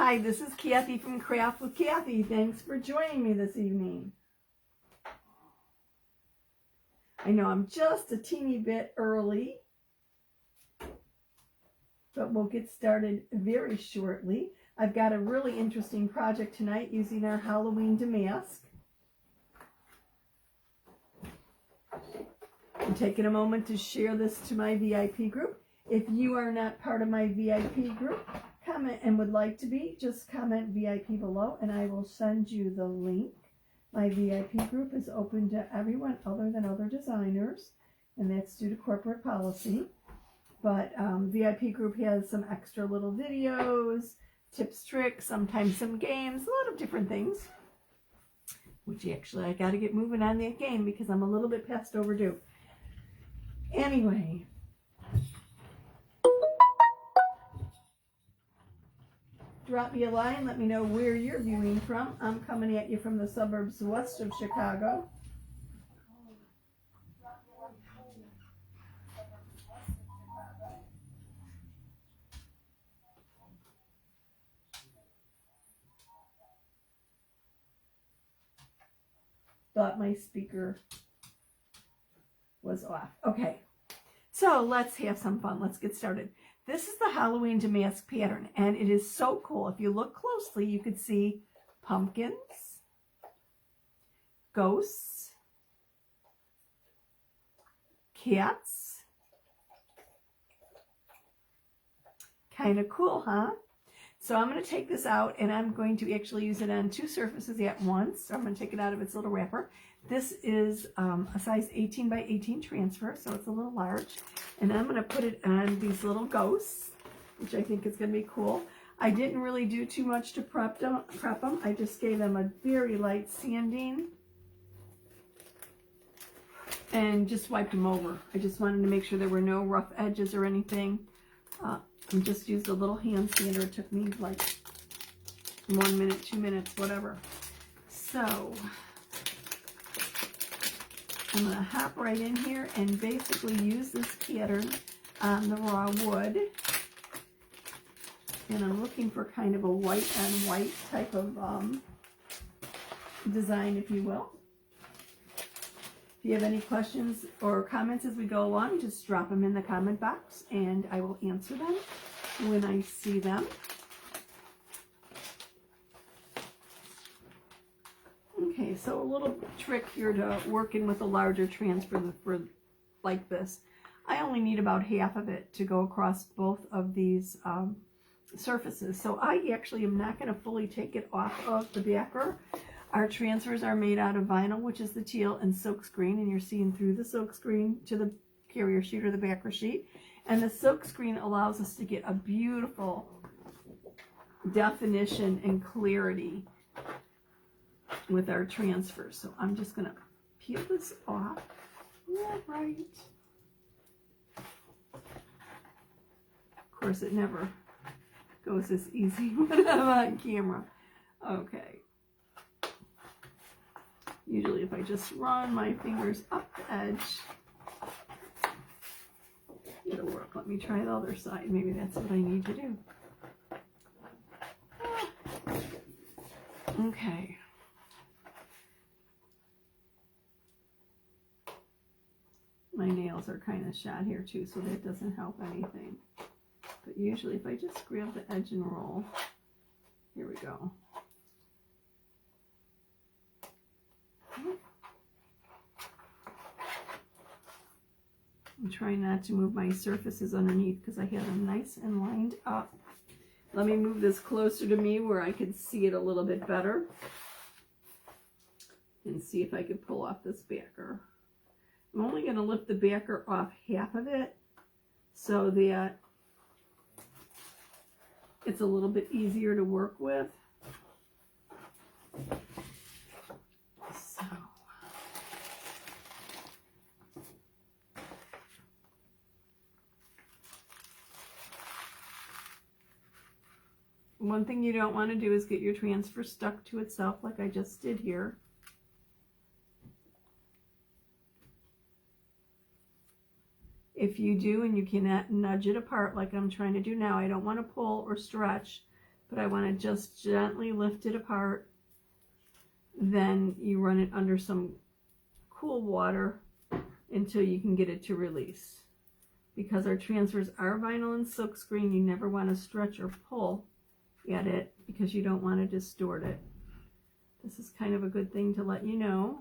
Hi, this is Kathy from Craft with Kathy. Thanks for joining me this evening. I know I'm just a teeny bit early, but we'll get started very shortly. I've got a really interesting project tonight using our Halloween Damask. I'm taking a moment to share this to my VIP group. If you are not part of my VIP group, comment and would like to be, just comment VIP below and I will send you the link. My VIP group is open to everyone other than other designers, and that's due to corporate policy. But VIP group has some extra little videos, tips, tricks, sometimes some games, a lot of different things. Which actually I got to get moving on that game because I'm a little bit past overdue. Anyway. Drop me a line, let me know where you're viewing from. I'm coming at you from the suburbs west of Chicago. Thought my speaker was off. Okay, so let's have some fun. Let's get started. This is the Halloween Damask Pattern, and it is so cool. If you look closely, you could see pumpkins, ghosts, cats. Kind of cool, huh? So I'm going to take this out, and I'm going to actually use it on two surfaces at once. So I'm going to take it out of its little wrapper. This is a size 18 by 18 transfer, so it's a little large. And I'm going to put it on these little ghosts, which I think is going to be cool. I didn't really do too much to prep them. I just gave them a very light sanding and just wiped them over. I just wanted to make sure there were no rough edges or anything. And just used a little hand sander. It took me like 1 minute, 2 minutes, whatever. So I'm going to hop right in here and basically use this pattern on the raw wood. And I'm looking for kind of a white on white type of design, if you will. If you have any questions or comments as we go along, just drop them in the comment box and I will answer them when I see them. Okay, so a little trick here to working with a larger transfer for like this. I only need about half of it to go across both of these surfaces. So I actually am not going to fully take it off of the backer. Our transfers are made out of vinyl, which is the teal, and silk screen, and you're seeing through the silk screen to the carrier sheet or the backer sheet. And the silk screen allows us to get a beautiful definition and clarity with our transfers. So I'm just going to peel this off. All right. Of course, it never goes as easy when I'm on camera. Okay. Usually if I just run my fingers up the edge, it'll work. Let me try the other side. Maybe that's what I need to do. Okay. My nails are kind of shot here too, so that doesn't help anything. But usually if I just grab the edge and roll, here we go. I'm trying not to move my surfaces underneath because I have them nice and lined up. Let me move this closer to me where I can see it a little bit better. And see if I can pull off this backer. I'm only going to lift the backer off half of it so that it's a little bit easier to work with. One thing you don't want to do is get your transfer stuck to itself like I just did here. If you do and you cannot nudge it apart like I'm trying to do now, I don't want to pull or stretch but I want to just gently lift it apart. Then you run it under some cool water until you can get it to release. Because our transfers are vinyl and silkscreen, you never want to stretch or pull at it because you don't want to distort it. This is kind of a good thing to let you know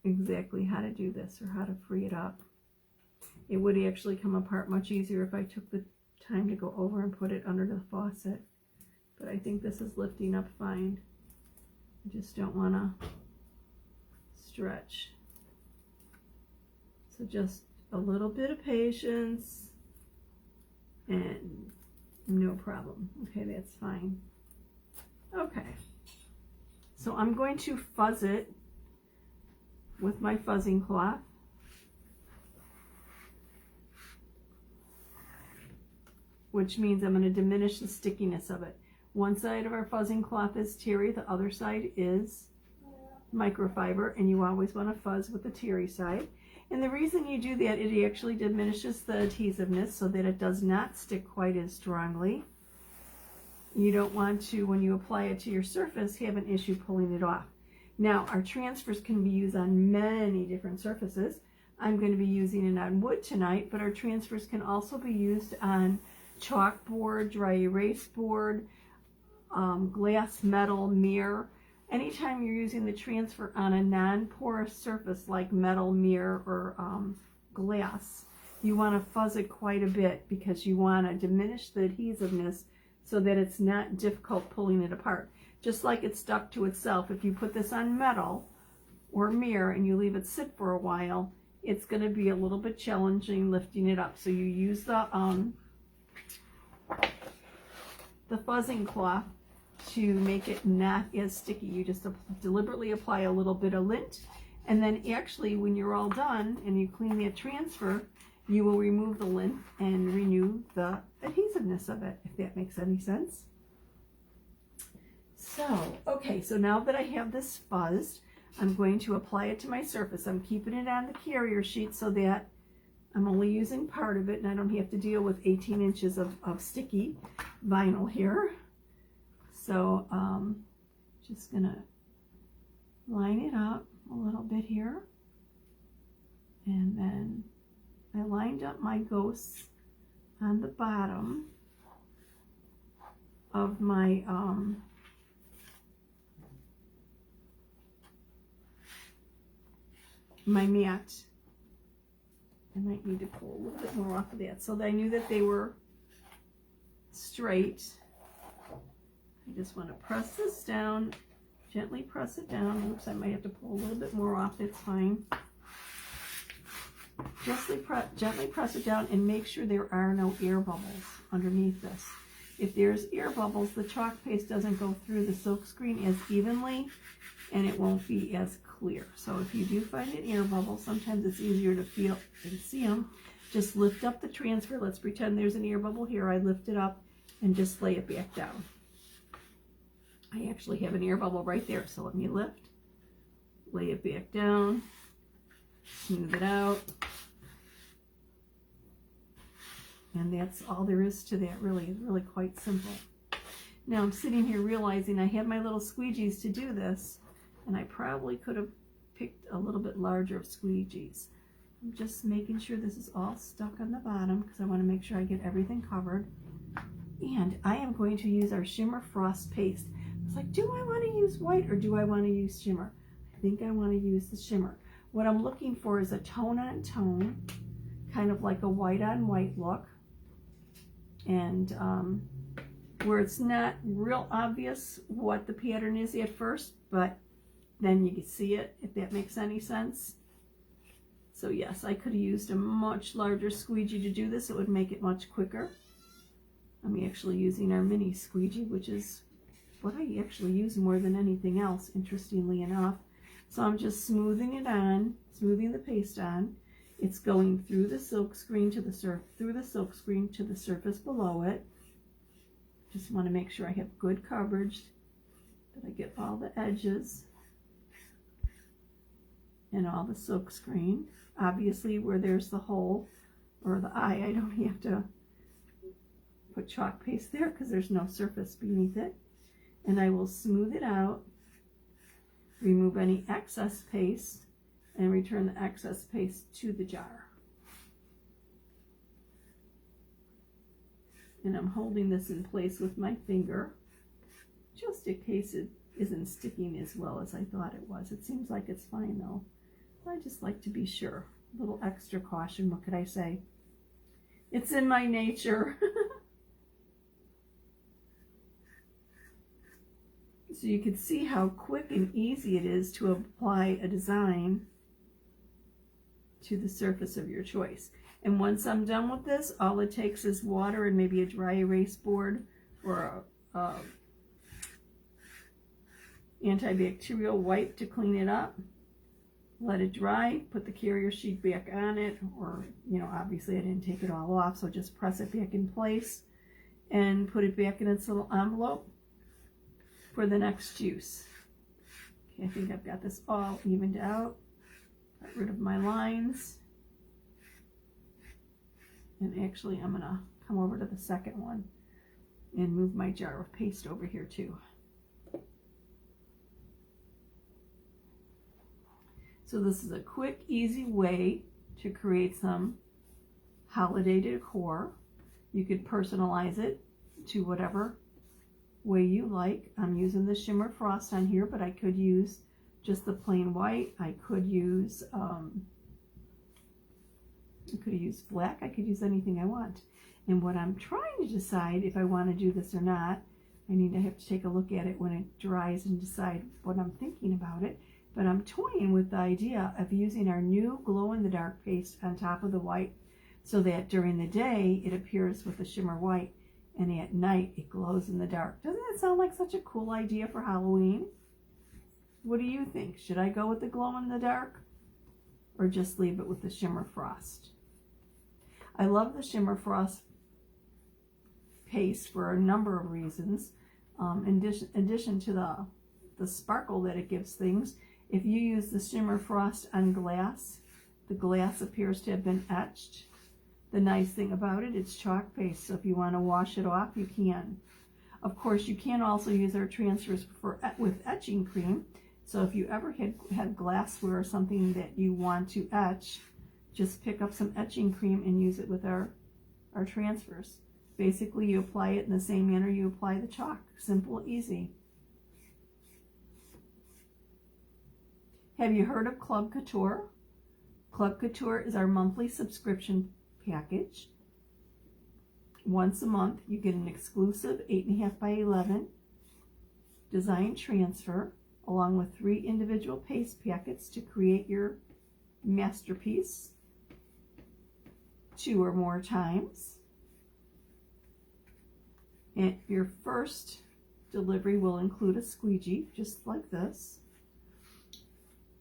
exactly how to do this or how to free it up. It would actually come apart much easier if I took the time to go over and put it under the faucet. But I think this is lifting up fine. I just don't want to stretch. So just a little bit of patience and no problem. Okay, that's fine. Okay, so I'm going to fuzz it with my fuzzing cloth. Which means I'm going to diminish the stickiness of it. One side of our fuzzing cloth is terry, the other side is microfiber, and you always want to fuzz with the terry side. And the reason you do that, it actually diminishes the adhesiveness so that it does not stick quite as strongly. You don't want to, when you apply it to your surface, have an issue pulling it off. Now, our transfers can be used on many different surfaces. I'm going to be using it on wood tonight, but our transfers can also be used on chalkboard, dry erase board, glass, metal, mirror. Anytime you're using the transfer on a non-porous surface like metal, mirror, or glass, you want to fuzz it quite a bit because you want to diminish the adhesiveness so that it's not difficult pulling it apart. Just like it's stuck to itself, if you put this on metal or mirror and you leave it sit for a while, it's going to be a little bit challenging lifting it up. So you use the fuzzing cloth to make it not as sticky. You just deliberately apply a little bit of lint, and then actually when you're all done and you clean that transfer, you will remove the lint and renew the adhesiveness of it, if that makes any sense. So, okay, so now that I have this fuzzed, I'm going to apply it to my surface. I'm keeping it on the carrier sheet so that I'm only using part of it and I don't have to deal with 18 inches of sticky vinyl here. So just gonna line it up a little bit here, and then I lined up my ghosts on the bottom of my my mat. I might need to pull a little bit more off of that so that I knew that they were straight. I just want to press this down, gently press it down. Oops, I might have to pull a little bit more off, that's fine. Gently press it down and make sure there are no air bubbles underneath this. If there's air bubbles, the chalk paste doesn't go through the silk screen as evenly and it won't be as clear. So if you do find an air bubble, sometimes it's easier to feel and see them. Just lift up the transfer. Let's pretend there's an air bubble here. I lift it up and just lay it back down. I actually have an air bubble right there, so let me lift, lay it back down, smooth it out, and that's all there is to that. Really, it's really quite simple. Now I'm sitting here realizing I have my little squeegees to do this, and I probably could have picked a little bit larger of squeegees. I'm just making sure this is all stuck on the bottom because I want to make sure I get everything covered. And I am going to use our Shimmer Frost Paste. It's like, do I want to use white or do I want to use shimmer? I think I want to use the shimmer. What I'm looking for is a tone on tone, kind of like a white on white look. And where it's not real obvious what the pattern is at first, but then you can see it, if that makes any sense. So yes, I could have used a much larger squeegee to do this. It would make it much quicker. I'm actually using our mini squeegee, which is what I actually use more than anything else, interestingly enough. So I'm just smoothing it on, smoothing the paste on. It's going through the silk screen to the surface below it. Just want to make sure I have good coverage, that I get all the edges and all the silk screen. Obviously, where there's the hole or the eye, I don't have to put chalk paste there because there's no surface beneath it. And I will smooth it out, remove any excess paste, and return the excess paste to the jar. And I'm holding this in place with my finger, just in case it isn't sticking as well as I thought it was. It seems like it's fine though. I just like to be sure. A little extra caution, what could I say? It's in my nature. So you can see how quick and easy it is to apply a design to the surface of your choice. And once I'm done with this, all it takes is water and maybe a dry erase board or a antibacterial wipe to clean it up. Let it dry, put the carrier sheet back on it, or, you know, obviously I didn't take it all off, so just press it back in place and put it back in its little envelope for the next use. Okay, I think I've got this all evened out. Got rid of my lines. And actually I'm gonna come over to the second one and move my jar of paste over here too. So this is a quick, easy way to create some holiday decor. You could personalize it to whatever way you like. I'm using the shimmer frost on here, but I could use just the plain white. I could use black. I could use anything I want. And what I'm trying to decide if I want to do this or not, I have to take a look at it when it dries and decide what I'm thinking about it. But I'm toying with the idea of using our new glow-in-the-dark paste on top of the white so that during the day it appears with the shimmer white and at night it glows in the dark. Doesn't that sound like such a cool idea for Halloween? What do you think? Should I go with the glow-in-the-dark or just leave it with the shimmer frost? I love the shimmer frost paste for a number of reasons. In addition to the sparkle that it gives things, if you use the shimmer frost on glass, the glass appears to have been etched. The nice thing about it, it's chalk paste, so if you want to wash it off, you can. Of course, you can also use our transfers with etching cream. So if you ever had glassware or something that you want to etch, just pick up some etching cream and use it with our transfers. Basically, you apply it in the same manner you apply the chalk. Simple, easy. Have you heard of Chalk Couture? Chalk Couture is our monthly subscription package. Once a month, you get an exclusive 8.5 by 11 design transfer, along with 3 individual paste packets to create your masterpiece 2 or more times. And your first delivery will include a squeegee, just like this.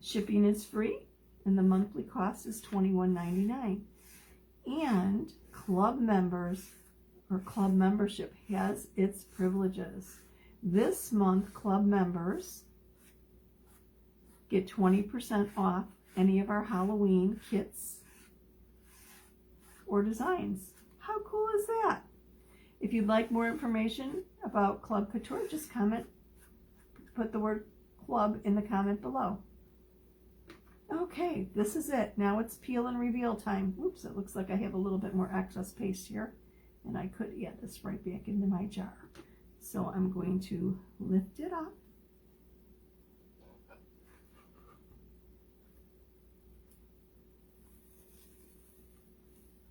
Shipping is free, and the monthly cost is $21.99. And club members or club membership has its privileges. This month, club members get 20% off any of our Halloween kits or designs. How cool is that? If you'd like more information about Chalk Couture, just put the word club in the comment below. Okay, this is it. Now it's peel and reveal time. Oops, it looks like I have a little bit more excess paste here, and I could add this right back into my jar. So I'm going to lift it up.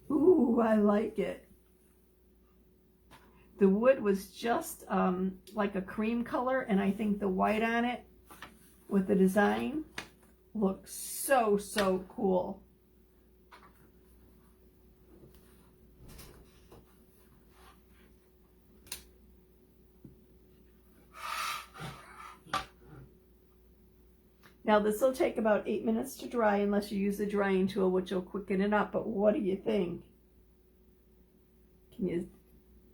Ooh, I like it. The wood was just like a cream color, and I think the white on it with the design looks so, so cool. Now this will take about 8 minutes to dry unless you use the drying tool, which will quicken it up, but what do you think? Can you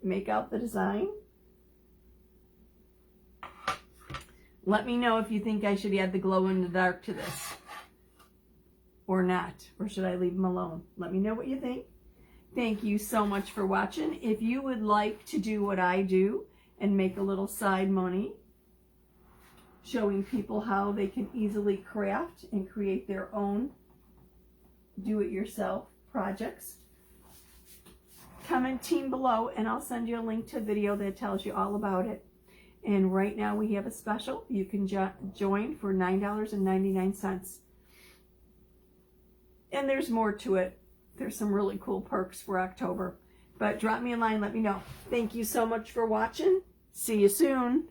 make out the design? Let me know if you think I should add the glow in the dark to this or not, or should I leave them alone? Let me know what you think. Thank you so much for watching. If you would like to do what I do and make a little side money, showing people how they can easily craft and create their own do-it-yourself projects, comment team below and I'll send you a link to a video that tells you all about it. And right now we have a special. You can join for $9.99. And there's more to it. There's some really cool perks for October. But drop me a line, let me know. Thank you so much for watching. See you soon.